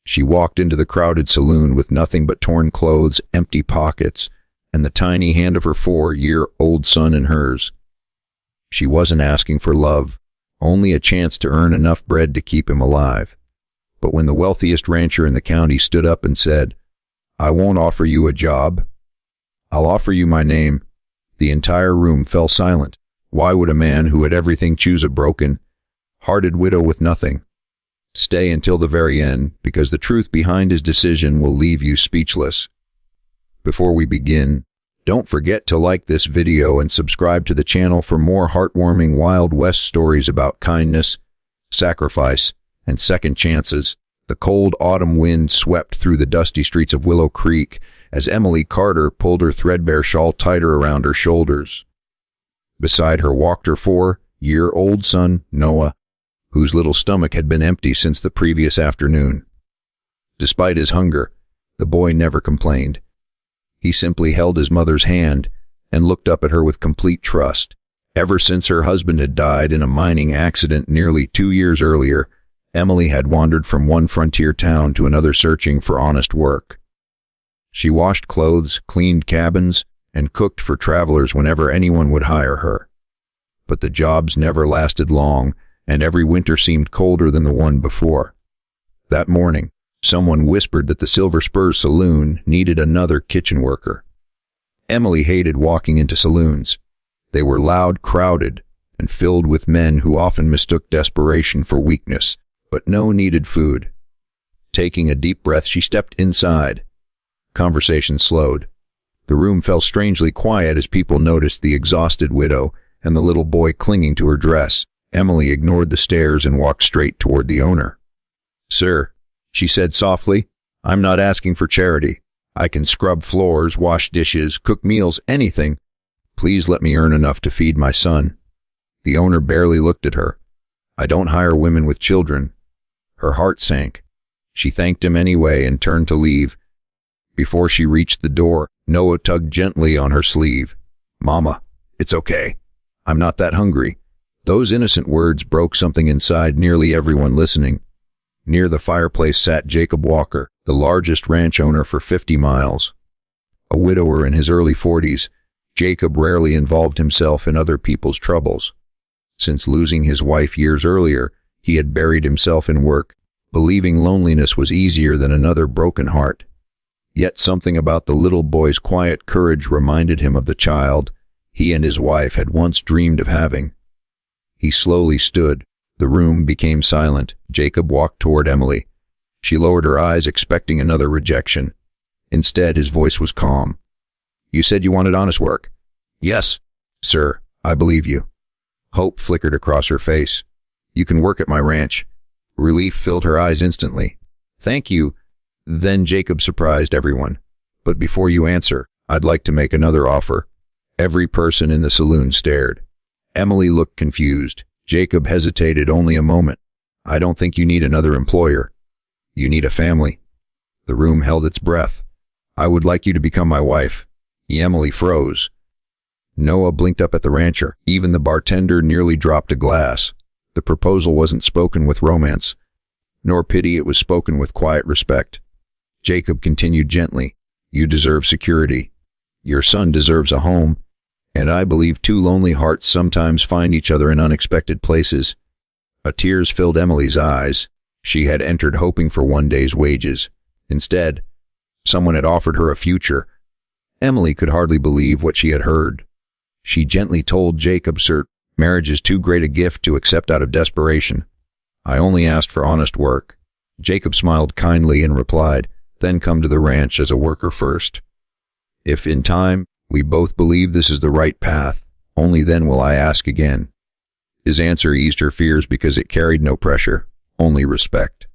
She walked into the crowded saloon with nothing but torn clothes, empty pockets, and the tiny hand of her 4-year-old son in hers. She wasn't asking for love, only a chance to earn enough bread to keep him alive. But when the wealthiest rancher in the county stood up and said, "I won't offer you a job. I'll offer you my name," the entire room fell silent. Why would a man who had everything choose a broken-hearted widow with nothing? Stay until the very end, because the truth behind his decision will leave you speechless. Before we begin, don't forget to like this video and subscribe to the channel for more heartwarming Wild West stories about kindness, sacrifice, and second chances. The cold autumn wind swept through the dusty streets of Willow Creek as Emily Carter pulled her threadbare shawl tighter around her shoulders. Beside her walked her 4-year-old son, Noah, whose little stomach had been empty since the previous afternoon. Despite his hunger, the boy never complained. He simply held his mother's hand and looked up at her with complete trust. Ever since her husband had died in a mining accident nearly 2 years earlier, Emily had wandered from one frontier town to another searching for honest work. She washed clothes, cleaned cabins, and cooked for travelers whenever anyone would hire her. But the jobs never lasted long, and every winter seemed colder than the one before. That morning, someone whispered that the Silver Spurs saloon needed another kitchen worker. Emily hated walking into saloons. They were loud, crowded, and filled with men who often mistook desperation for weakness, but no needed food. Taking a deep breath, she stepped inside. Conversation slowed. The room fell strangely quiet as people noticed the exhausted widow and the little boy clinging to her dress. Emily ignored the stares and walked straight toward the owner. "Sir," she said softly, "I'm not asking for charity. I can scrub floors, wash dishes, cook meals, anything. Please let me earn enough to feed my son." The owner barely looked at her. "I don't hire women with children." Her heart sank. She thanked him anyway and turned to leave. Before she reached the door, Noah tugged gently on her sleeve. "Mama, it's okay. I'm not that hungry." Those innocent words broke something inside nearly everyone listening. Near the fireplace sat Jacob Walker, the largest ranch owner for 50 miles. A widower in his early 40s, Jacob rarely involved himself in other people's troubles. Since losing his wife years earlier, he had buried himself in work, believing loneliness was easier than another broken heart. Yet something about the little boy's quiet courage reminded him of the child he and his wife had once dreamed of having. He slowly stood. The room became silent. Jacob walked toward Emily. She lowered her eyes, expecting another rejection. Instead, his voice was calm. "You said you wanted honest work." "Yes, sir, I believe you." Hope flickered across her face. "You can work at my ranch." Relief filled her eyes instantly. "Thank you." Then Jacob surprised everyone. "But before you answer, I'd like to make another offer." Every person in the saloon stared. Emily looked confused. Jacob hesitated only a moment. "I don't think you need another employer. You need a family." The room held its breath. "I would like you to become my wife." Emily froze. Noah blinked up at the rancher. Even the bartender nearly dropped a glass. The proposal wasn't spoken with romance, nor pity. It was spoken with quiet respect. Jacob continued gently, "You deserve security. Your son deserves a home. And I believe two lonely hearts sometimes find each other in unexpected places." Tears filled Emily's eyes. She had entered hoping for one day's wages. Instead, someone had offered her a future. Emily could hardly believe what she had heard. She gently told Jacob, "Sir, marriage is too great a gift to accept out of desperation. I only asked for honest work." Jacob smiled kindly and replied, "Then come to the ranch as a worker first. If in time we both believe this is the right path, only then will I ask again." His answer eased her fears because it carried no pressure, only respect.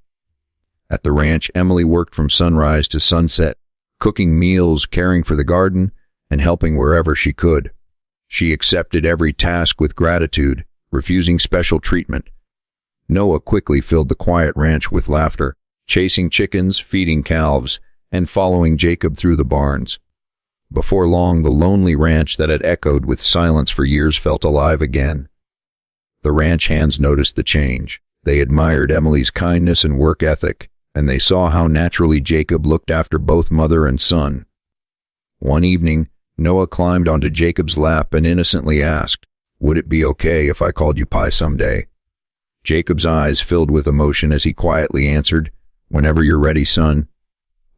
At the ranch, Emily worked from sunrise to sunset, cooking meals, caring for the garden, and helping wherever she could. She accepted every task with gratitude, refusing special treatment. Noah quickly filled the quiet ranch with laughter, chasing chickens, feeding calves, and following Jacob through the barns. Before long, the lonely ranch that had echoed with silence for years felt alive again. The ranch hands noticed the change. They admired Emily's kindness and work ethic, and they saw how naturally Jacob looked after both mother and son. One evening, Noah climbed onto Jacob's lap and innocently asked, "Would it be okay if I called you Pi someday?" Jacob's eyes filled with emotion as he quietly answered, "Whenever you're ready, son."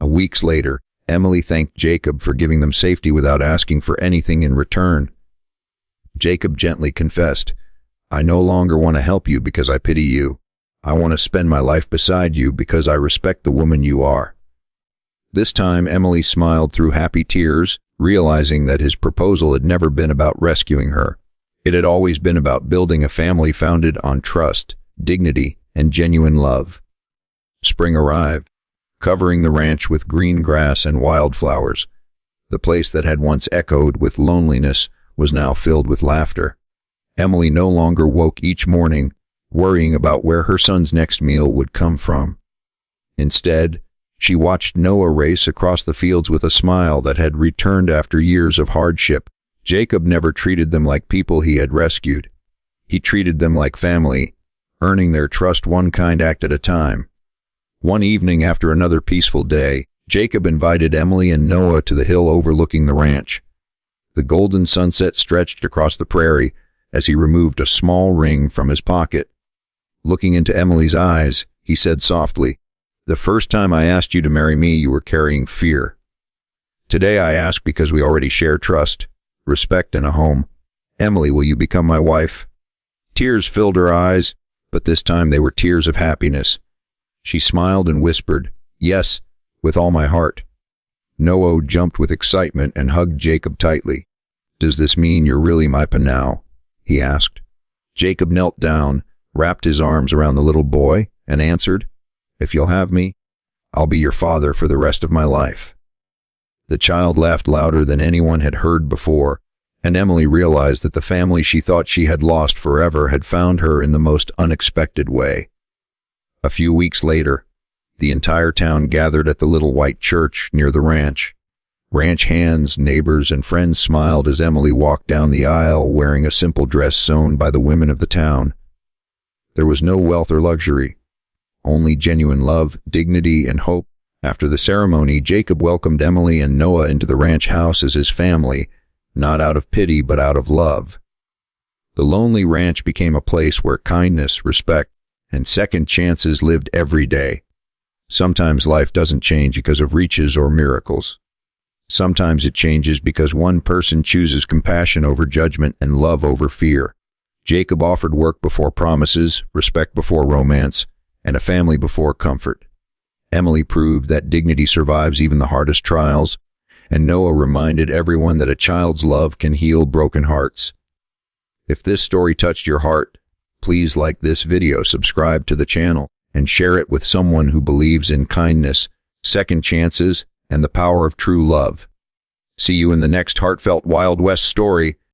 Weeks later, Emily thanked Jacob for giving them safety without asking for anything in return. Jacob gently confessed, "I no longer want to help you because I pity you. I want to spend my life beside you because I respect the woman you are." This time, Emily smiled through happy tears, realizing that his proposal had never been about rescuing her. It had always been about building a family founded on trust, dignity, and genuine love. Spring arrived, covering the ranch with green grass and wildflowers. The place that had once echoed with loneliness was now filled with laughter. Emily no longer woke each morning, worrying about where her son's next meal would come from. Instead, she watched Noah race across the fields with a smile that had returned after years of hardship. Jacob never treated them like people he had rescued. He treated them like family, earning their trust one kind act at a time. One evening after another peaceful day, Jacob invited Emily and Noah to the hill overlooking the ranch. The golden sunset stretched across the prairie as he removed a small ring from his pocket. Looking into Emily's eyes, he said softly, "The first time I asked you to marry me, you were carrying fear. Today I ask because we already share trust, respect, and a home. Emily, will you become my wife?" Tears filled her eyes, but this time they were tears of happiness. She smiled and whispered, "Yes, with all my heart." Noah jumped with excitement and hugged Jacob tightly. "Does this mean you're really my pa now?" he asked. Jacob knelt down, wrapped his arms around the little boy, and answered, "If you'll have me, I'll be your father for the rest of my life." The child laughed louder than anyone had heard before, and Emily realized that the family she thought she had lost forever had found her in the most unexpected way. A few weeks later, the entire town gathered at the little white church near the ranch. Ranch hands, neighbors, and friends smiled as Emily walked down the aisle wearing a simple dress sewn by the women of the town. There was no wealth or luxury, only genuine love, dignity, and hope. After the ceremony, Jacob welcomed Emily and Noah into the ranch house as his family, not out of pity but out of love. The lonely ranch became a place where kindness, respect, and second chances lived every day. Sometimes life doesn't change because of riches or miracles. Sometimes it changes because one person chooses compassion over judgment and love over fear. Jacob offered work before promises, respect before romance, and a family before comfort. Emily proved that dignity survives even the hardest trials, and Noah reminded everyone that a child's love can heal broken hearts. If this story touched your heart, please like this video, subscribe to the channel, and share it with someone who believes in kindness, second chances, and the power of true love. See you in the next heartfelt Wild West story.